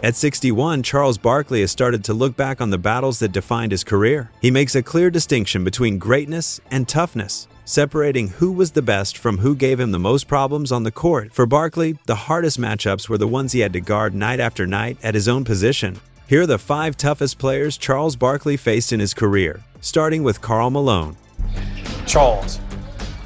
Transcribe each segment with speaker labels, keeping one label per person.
Speaker 1: At 61, Charles Barkley has started to look back on the battles that defined his career. He makes a clear distinction between greatness and toughness, separating who was the best from who gave him the most problems on the court. For Barkley, the hardest matchups were the ones he had to guard night after night at his own position. Here are the 5 toughest players Charles Barkley faced in his career, starting with Karl Malone.
Speaker 2: Charles.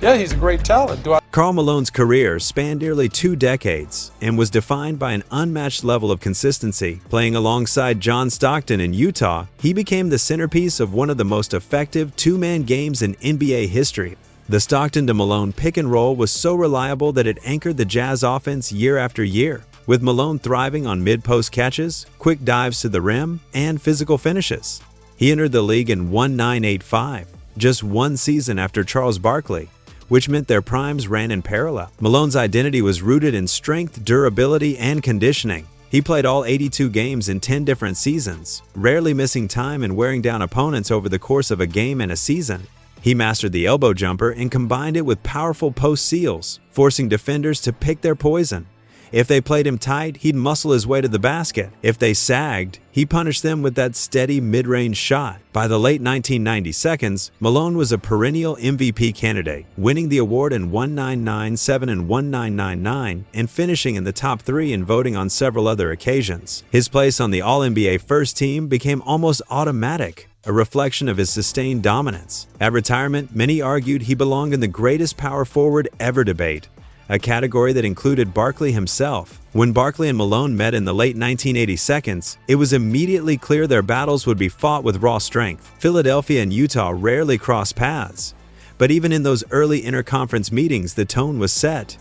Speaker 2: Yeah, he's a great talent.
Speaker 1: Karl Malone's career spanned nearly 2 decades and was defined by an unmatched level of consistency. Playing alongside John Stockton in Utah, he became the centerpiece of one of the most effective two-man games in NBA history. The Stockton to Malone pick and roll was so reliable that it anchored the Jazz offense year after year, with Malone thriving on mid-post catches, quick dives to the rim, and physical finishes. He entered the league in 1985, just 1 season after Charles Barkley, which meant their primes ran in parallel. Malone's identity was rooted in strength, durability, and conditioning. He played all 82 games in 10 different seasons, rarely missing time and wearing down opponents over the course of a game and a season. He mastered the elbow jumper and combined it with powerful post seals, forcing defenders to pick their poison. If they played him tight, he'd muscle his way to the basket. If they sagged, he punished them with that steady mid-range shot. By the late 1990s, Malone was a perennial MVP candidate, winning the award in 1997 and 1999 and finishing in the top 3 and voting on several other occasions. His place on the All-NBA first team became almost automatic, a reflection of his sustained dominance. At retirement, many argued he belonged in the greatest power forward ever debate, a category that included Barkley himself. When Barkley and Malone met in the late 1980s, it was immediately clear their battles would be fought with raw strength. Philadelphia and Utah rarely crossed paths, but even in those early interconference meetings, the tone was set.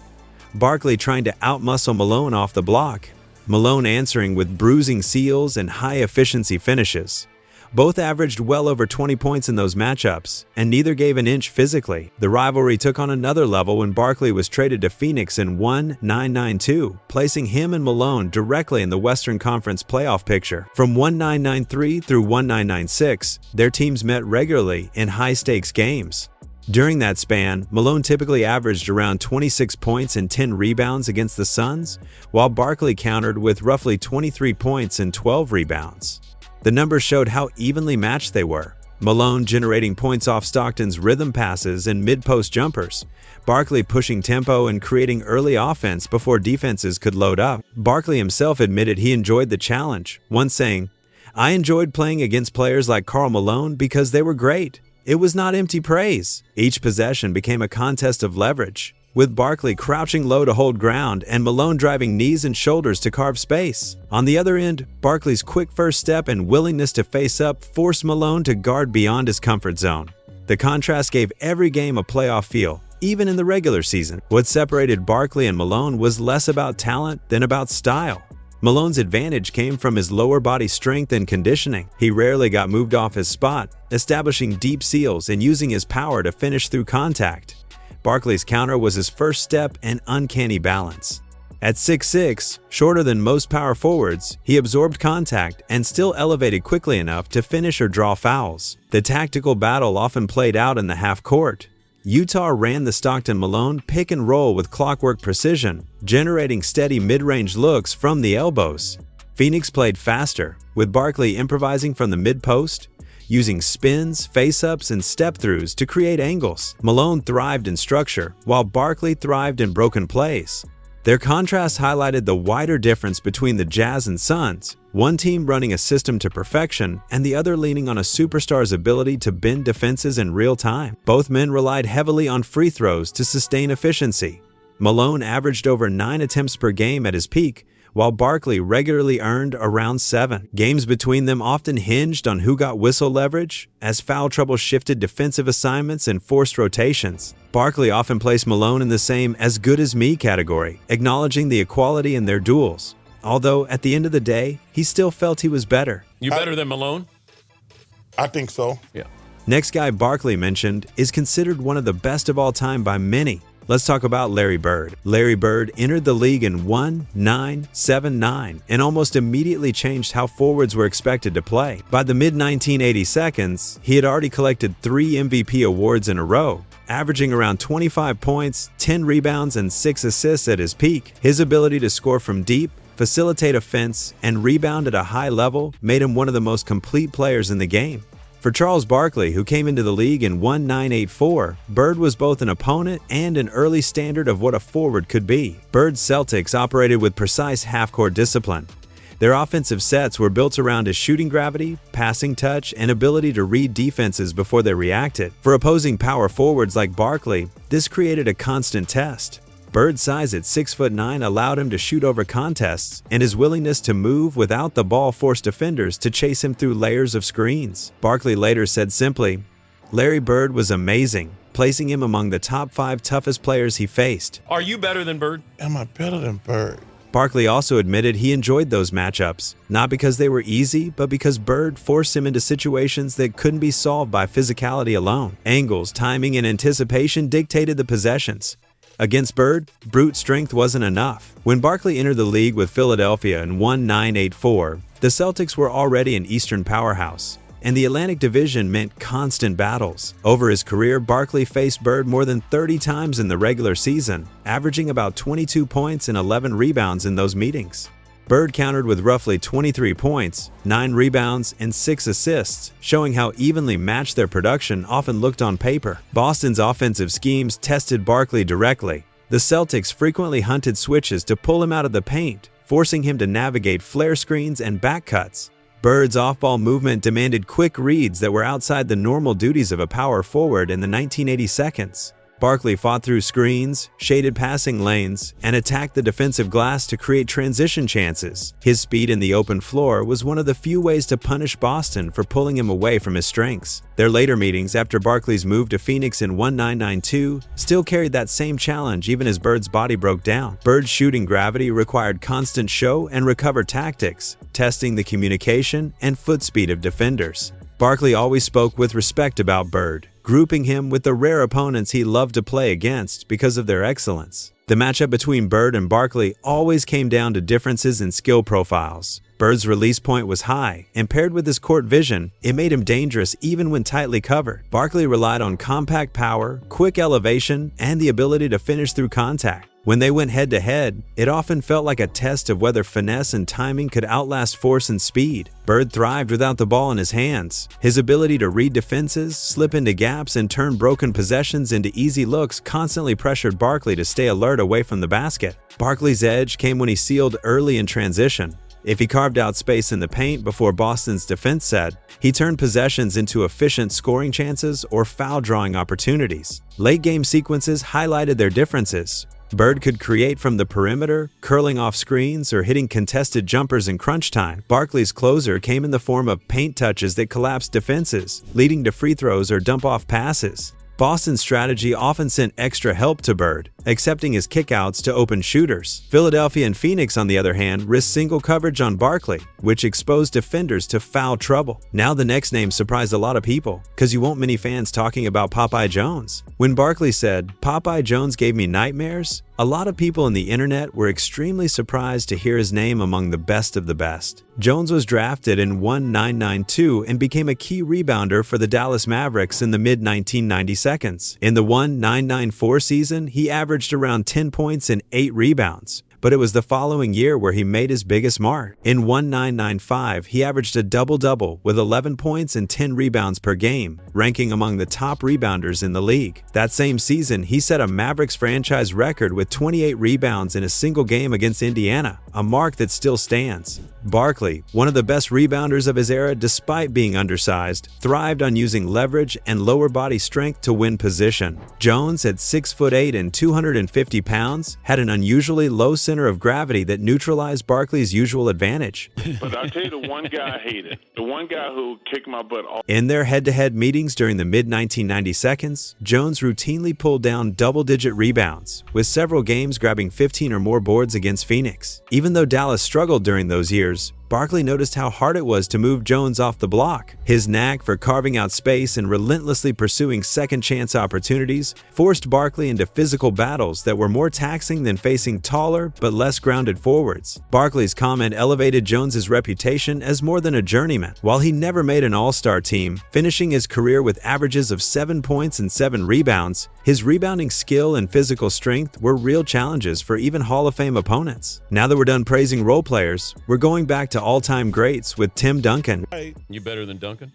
Speaker 1: Barkley trying to outmuscle Malone off the block, Malone answering with bruising seals and high-efficiency finishes. Both averaged well over 20 points in those matchups, and neither gave an inch physically. The rivalry took on another level when Barkley was traded to Phoenix in 1992, placing him and Malone directly in the Western Conference playoff picture. From 1993 through 1996, their teams met regularly in high-stakes games. During that span, Malone typically averaged around 26 points and 10 rebounds against the Suns, while Barkley countered with roughly 23 points and 12 rebounds. The numbers showed how evenly matched they were, Malone generating points off Stockton's rhythm passes and mid-post jumpers, Barkley pushing tempo and creating early offense before defenses could load up. Barkley himself admitted he enjoyed the challenge, once saying, "I enjoyed playing against players like Karl Malone because they were great. It was not empty praise." Each possession became a contest of leverage, with Barkley crouching low to hold ground and Malone driving knees and shoulders to carve space. On the other end, Barkley's quick first step and willingness to face up forced Malone to guard beyond his comfort zone. The contrast gave every game a playoff feel, even in the regular season. What separated Barkley and Malone was less about talent than about style. Malone's advantage came from his lower body strength and conditioning. He rarely got moved off his spot, establishing deep seals and using his power to finish through contact. Barkley's counter was his first step and uncanny balance. At 6'6", shorter than most power forwards, he absorbed contact and still elevated quickly enough to finish or draw fouls. The tactical battle often played out in the half court. Utah ran the Stockton-Malone pick and roll with clockwork precision, generating steady mid-range looks from the elbows. Phoenix played faster, with Barkley improvising from the mid-post, using spins, face-ups, and step-throughs to create angles. Malone thrived in structure, while Barkley thrived in broken plays. Their contrast highlighted the wider difference between the Jazz and Suns, one team running a system to perfection and the other leaning on a superstar's ability to bend defenses in real time. Both men relied heavily on free throws to sustain efficiency. Malone averaged over 9 attempts per game at his peak, while Barkley regularly earned around 7. Games between them often hinged on who got whistle leverage, as foul trouble shifted defensive assignments and forced rotations. Barkley often placed Malone in the same "as good as me" category, acknowledging the equality in their duels. Although, at the end of the day, he still felt he was better.
Speaker 3: You better than Malone?
Speaker 4: I think so.
Speaker 3: Yeah.
Speaker 1: Next guy Barkley mentioned is considered one of the best of all time by many. Let's talk about Larry Bird. Larry Bird entered the league in 1979 and almost immediately changed how forwards were expected to play. By the mid-1980s, he had already collected 3 MVP awards in a row, averaging around 25 points, 10 rebounds, and 6 assists at his peak. His ability to score from deep, facilitate offense, and rebound at a high level made him one of the most complete players in the game. For Charles Barkley, who came into the league in 1984, Bird was both an opponent and an early standard of what a forward could be. Bird's Celtics operated with precise half-court discipline. Their offensive sets were built around his shooting gravity, passing touch, and ability to read defenses before they reacted. For opposing power forwards like Barkley, this created a constant test. Bird's size at 6'9" allowed him to shoot over contests, and his willingness to move without the ball forced defenders to chase him through layers of screens. Barkley later said simply, "Larry Bird was amazing, placing him among the top 5 toughest players he faced."
Speaker 3: Are you better than Bird?
Speaker 4: Am I better than Bird?
Speaker 1: Barkley also admitted he enjoyed those matchups, not because they were easy, but because Bird forced him into situations that couldn't be solved by physicality alone. Angles, timing, and anticipation dictated the possessions. Against Bird, brute strength wasn't enough. When Barkley entered the league with Philadelphia in 1984, the Celtics were already an Eastern powerhouse, and the Atlantic Division meant constant battles. Over his career, Barkley faced Bird more than 30 times in the regular season, averaging about 22 points and 11 rebounds in those meetings. Bird countered with roughly 23 points, 9 rebounds, and 6 assists, showing how evenly matched their production often looked on paper. Boston's offensive schemes tested Barkley directly. The Celtics frequently hunted switches to pull him out of the paint, forcing him to navigate flare screens and back cuts. Bird's off-ball movement demanded quick reads that were outside the normal duties of a power forward in the 1980 seconds. Barkley fought through screens, shaded passing lanes, and attacked the defensive glass to create transition chances. His speed in the open floor was one of the few ways to punish Boston for pulling him away from his strengths. Their later meetings after Barkley's move to Phoenix in 1992 still carried that same challenge even as Bird's body broke down. Bird's shooting gravity required constant show and recover tactics, testing the communication and foot speed of defenders. Barkley always spoke with respect about Bird, grouping him with the rare opponents he loved to play against because of their excellence. The matchup between Bird and Barkley always came down to differences in skill profiles. Bird's release point was high, and paired with his court vision, it made him dangerous even when tightly covered. Barkley relied on compact power, quick elevation, and the ability to finish through contact. When they went head-to-head, it often felt like a test of whether finesse and timing could outlast force and speed. Bird thrived without the ball in his hands. His ability to read defenses, slip into gaps, and turn broken possessions into easy looks constantly pressured Barkley to stay alert away from the basket. Barkley's edge came when he sealed early in transition. If he carved out space in the paint before Boston's defense set, he turned possessions into efficient scoring chances or foul-drawing opportunities. Late-game sequences highlighted their differences. Bird could create from the perimeter, curling off screens or hitting contested jumpers in crunch time. Barkley's closer came in the form of paint touches that collapsed defenses, leading to free throws or dump-off passes. Boston's strategy often sent extra help to Bird, accepting his kickouts to open shooters. Philadelphia and Phoenix, on the other hand, risked single coverage on Barkley, which exposed defenders to foul trouble. Now the next name surprised a lot of people, because you won't many fans talking about Popeye Jones. When Barkley said, "Popeye Jones gave me nightmares," a lot of people on the internet were extremely surprised to hear his name among the best of the best. Jones was drafted in 1992 and became a key rebounder for the Dallas Mavericks in the mid-1990 seconds. In the 1994 season, he averaged around 10 points and 8 rebounds. But it was the following year where he made his biggest mark. In 1995, he averaged a double-double with 11 points and 10 rebounds per game, ranking among the top rebounders in the league. That same season, he set a Mavericks franchise record with 28 rebounds in a single game against Indiana, a mark that still stands. Barkley, one of the best rebounders of his era despite being undersized, thrived on using leverage and lower body strength to win position. Jones, at 6'8" and 250 pounds, had an unusually low center of gravity that neutralized Barkley's usual advantage.
Speaker 5: But I'll tell you the one guy I hated, the one guy who kicked my butt off.
Speaker 1: In their head-to-head meetings during the mid-1990 seconds, Jones routinely pulled down double-digit rebounds, with several games grabbing 15 or more boards against Phoenix. Even though Dallas struggled during those years, Barkley noticed how hard it was to move Jones off the block. His knack for carving out space and relentlessly pursuing second-chance opportunities forced Barkley into physical battles that were more taxing than facing taller but less grounded forwards. Barkley's comment elevated Jones's reputation as more than a journeyman. While he never made an all-star team, finishing his career with averages of 7 points and 7 rebounds, his rebounding skill and physical strength were real challenges for even Hall of Fame opponents. Now that we're done praising role players, we're going back to all-time greats with Tim Duncan.
Speaker 3: You better than Duncan?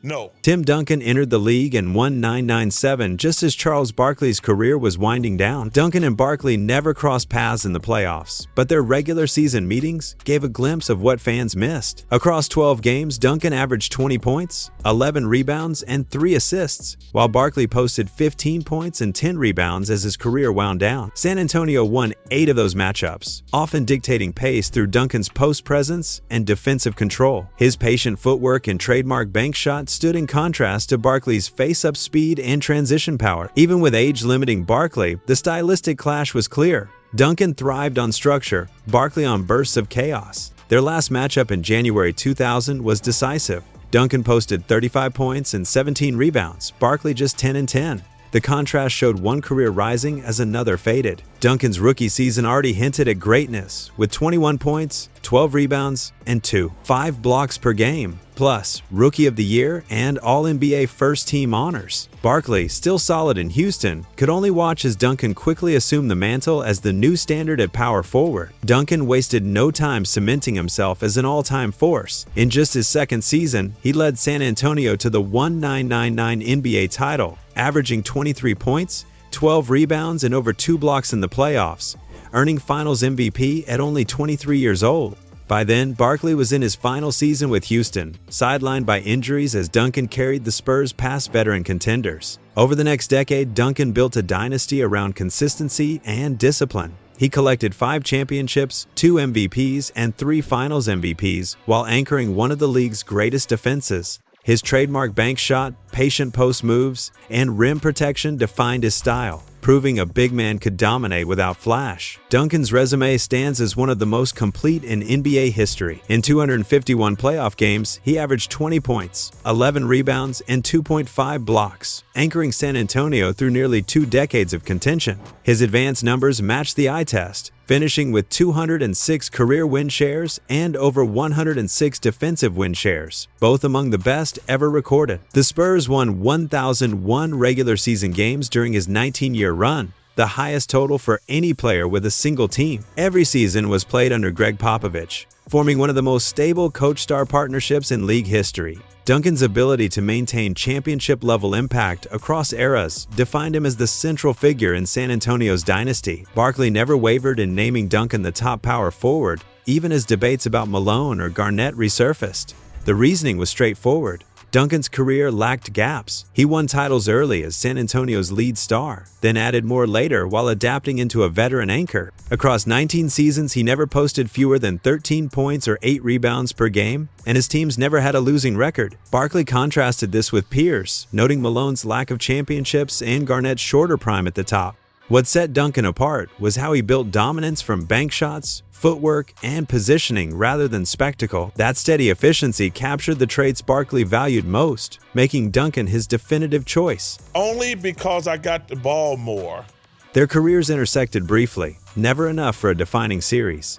Speaker 4: No.
Speaker 1: Tim Duncan entered the league in 1997 just as Charles Barkley's career was winding down. Duncan and Barkley never crossed paths in the playoffs, but their regular season meetings gave a glimpse of what fans missed. Across 12 games, Duncan averaged 20 points, 11 rebounds, and 3 assists, while Barkley posted 15 points and 10 rebounds as his career wound down. San Antonio won 8 of those matchups, often dictating pace through Duncan's post presence and defensive control. His patient footwork and trademark bank shot stood in contrast to Barkley's face-up speed and transition power. Even with age-limiting Barkley, the stylistic clash was clear. Duncan thrived on structure, Barkley on bursts of chaos. Their last matchup in January 2000 was decisive. Duncan posted 35 points and 17 rebounds, Barkley just 10 and 10. The contrast showed one career rising as another faded. Duncan's rookie season already hinted at greatness, with 21 points, 12 rebounds, and 5 blocks per game, plus Rookie of the Year and All-NBA First-Team honors. Barkley, still solid in Houston, could only watch as Duncan quickly assumed the mantle as the new standard at power forward. Duncan wasted no time cementing himself as an all-time force. In just his second season, he led San Antonio to the 1999 NBA title, averaging 23 points, 12 rebounds, and over 2 blocks in the playoffs, earning Finals MVP at only 23 years old. By then, Barkley was in his final season with Houston, sidelined by injuries as Duncan carried the Spurs past veteran contenders. Over the next decade, Duncan built a dynasty around consistency and discipline. He collected 5 championships, 2 MVPs, and 3 Finals MVPs, while anchoring one of the league's greatest defenses. His trademark bank shot, patient post moves, and rim protection defined his style, proving a big man could dominate without flash. Duncan's resume stands as one of the most complete in NBA history. In 251 playoff games, he averaged 20 points, 11 rebounds, and 2.5 blocks, anchoring San Antonio through nearly 2 decades of contention. His advanced numbers matched the eye test, finishing with 206 career win shares and over 106 defensive win shares, both among the best ever recorded. The Spurs won 1,001 regular season games during his 19-year run, the highest total for any player with a single team. Every season was played under Greg Popovich, forming one of the most stable coach-star partnerships in league history. Duncan's ability to maintain championship-level impact across eras defined him as the central figure in San Antonio's dynasty. Barkley never wavered in naming Duncan the top power forward, even as debates about Malone or Garnett resurfaced. The reasoning was straightforward. Duncan's career lacked gaps. He won titles early as San Antonio's lead star, then added more later while adapting into a veteran anchor. Across 19 seasons, he never posted fewer than 13 points or 8 rebounds per game, and his teams never had a losing record. Barkley contrasted this with peers, noting Malone's lack of championships and Garnett's shorter prime at the top. What set Duncan apart was how he built dominance from bank shots, footwork, and positioning rather than spectacle. That steady efficiency captured the traits Barkley valued most, making Duncan his definitive choice.
Speaker 4: Only because I got the ball more.
Speaker 1: Their careers intersected briefly, never enough for a defining series.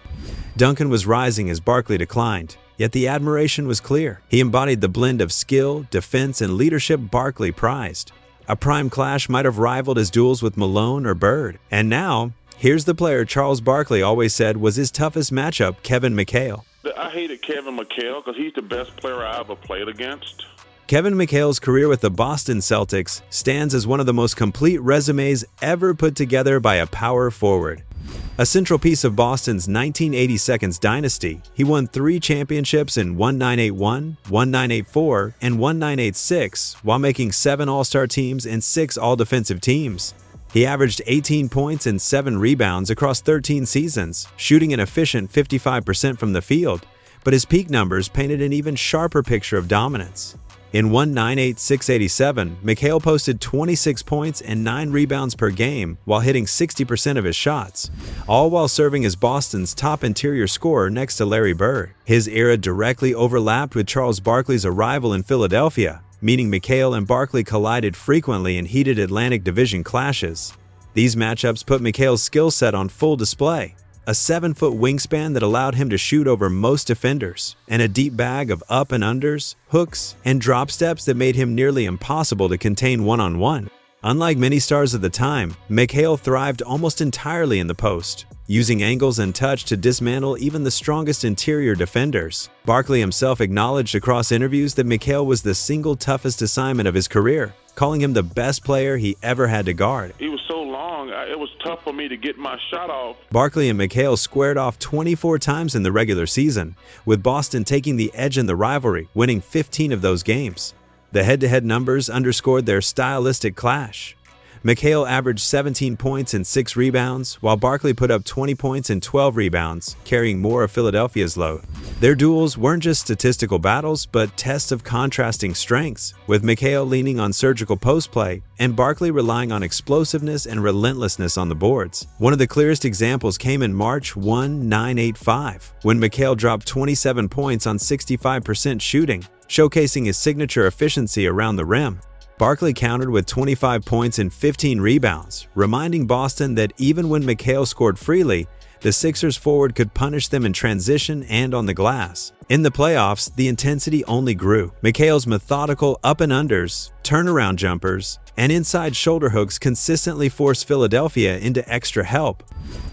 Speaker 1: Duncan was rising as Barkley declined, yet the admiration was clear. He embodied the blend of skill, defense, and leadership Barkley prized. A prime clash might have rivaled his duels with Malone or Bird. And now, here's the player Charles Barkley always said was his toughest matchup, Kevin McHale.
Speaker 5: I hated Kevin McHale because he's the best player I ever played against.
Speaker 1: Kevin McHale's career with the Boston Celtics stands as one of the most complete resumes ever put together by a power forward. A central piece of Boston's 1982 dynasty, he won 3 championships in 1981, 1984, and 1986 while making 7 All-Star teams and 6 All-Defensive teams. He averaged 18 points and 7 rebounds across 13 seasons, shooting an efficient 55% from the field, but his peak numbers painted an even sharper picture of dominance. In 198-687, McHale posted 26 points and 9 rebounds per game while hitting 60% of his shots, all while serving as Boston's top interior scorer next to Larry Bird. His era directly overlapped with Charles Barkley's arrival in Philadelphia, meaning McHale and Barkley collided frequently in heated Atlantic Division clashes. These matchups put McHale's skill set on full display. A 7-foot wingspan that allowed him to shoot over most defenders, and a deep bag of up and unders, hooks, and drop steps that made him nearly impossible to contain one-on-one. Unlike many stars of the time, McHale thrived almost entirely in the post, using angles and touch to dismantle even the strongest interior defenders. Barkley himself acknowledged across interviews that McHale was the single toughest assignment of his career, calling him the best player he ever had to guard.
Speaker 5: He was so long, it was tough for me to get my shot off.
Speaker 1: Barkley and McHale squared off 24 times in the regular season, with Boston taking the edge in the rivalry, winning 15 of those games. The head-to-head numbers underscored their stylistic clash. McHale averaged 17 points and 6 rebounds, while Barkley put up 20 points and 12 rebounds, carrying more of Philadelphia's load. Their duels weren't just statistical battles, but tests of contrasting strengths, with McHale leaning on surgical post play and Barkley relying on explosiveness and relentlessness on the boards. One of the clearest examples came in March 1985, when McHale dropped 27 points on 65% shooting, showcasing his signature efficiency around the rim. Barkley countered with 25 points and 15 rebounds, reminding Boston that even when McHale scored freely, the Sixers forward could punish them in transition and on the glass. In the playoffs, the intensity only grew. McHale's methodical up and unders, turnaround jumpers, and inside shoulder hooks consistently forced Philadelphia into extra help,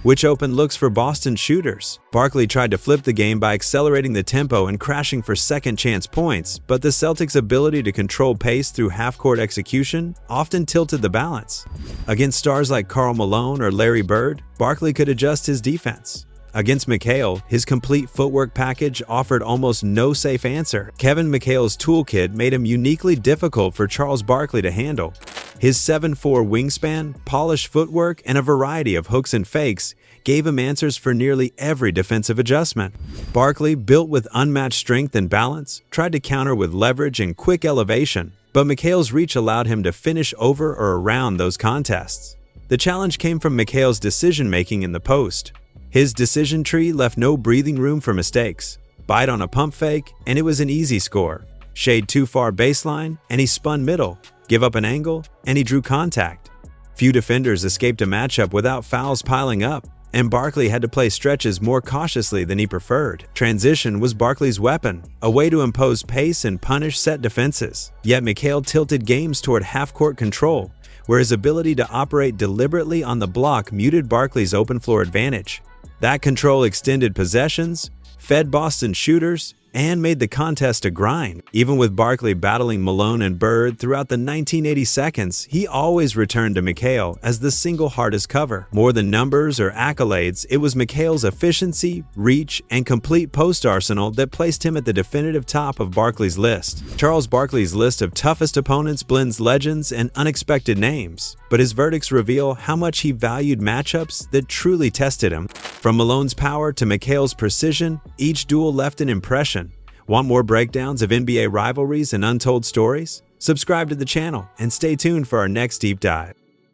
Speaker 1: which opened looks for Boston shooters. Barkley tried to flip the game by accelerating the tempo and crashing for second-chance points, but the Celtics' ability to control pace through half-court execution often tilted the balance. Against stars like Karl Malone or Larry Bird, Barkley could adjust his defense. Against McHale, his complete footwork package offered almost no safe answer. Kevin McHale's toolkit made him uniquely difficult for Charles Barkley to handle. His 7'4" wingspan, polished footwork, and a variety of hooks and fakes gave him answers for nearly every defensive adjustment. Barkley, built with unmatched strength and balance, tried to counter with leverage and quick elevation, but McHale's reach allowed him to finish over or around those contests. The challenge came from McHale's decision-making in the post. His decision tree left no breathing room for mistakes. Bite on a pump fake, and it was an easy score. Shade too far baseline, and he spun middle. Give up an angle, and he drew contact. Few defenders escaped a matchup without fouls piling up, and Barkley had to play stretches more cautiously than he preferred. Transition was Barkley's weapon, a way to impose pace and punish set defenses. Yet McHale tilted games toward half-court control, where his ability to operate deliberately on the block muted Barkley's open floor advantage. That control extended possessions, fed Boston shooters, and made the contest a grind. Even with Barkley battling Malone and Bird throughout the 1980 seconds, he always returned to McHale as the single hardest cover. More than numbers or accolades, it was McHale's efficiency, reach, and complete post arsenal that placed him at the definitive top of Barkley's list. Charles Barkley's list of toughest opponents blends legends and unexpected names, but his verdicts reveal how much he valued matchups that truly tested him. From Malone's power to McHale's precision, each duel left an impression. Want more breakdowns of NBA rivalries and untold stories? Subscribe to the channel and stay tuned for our next deep dive.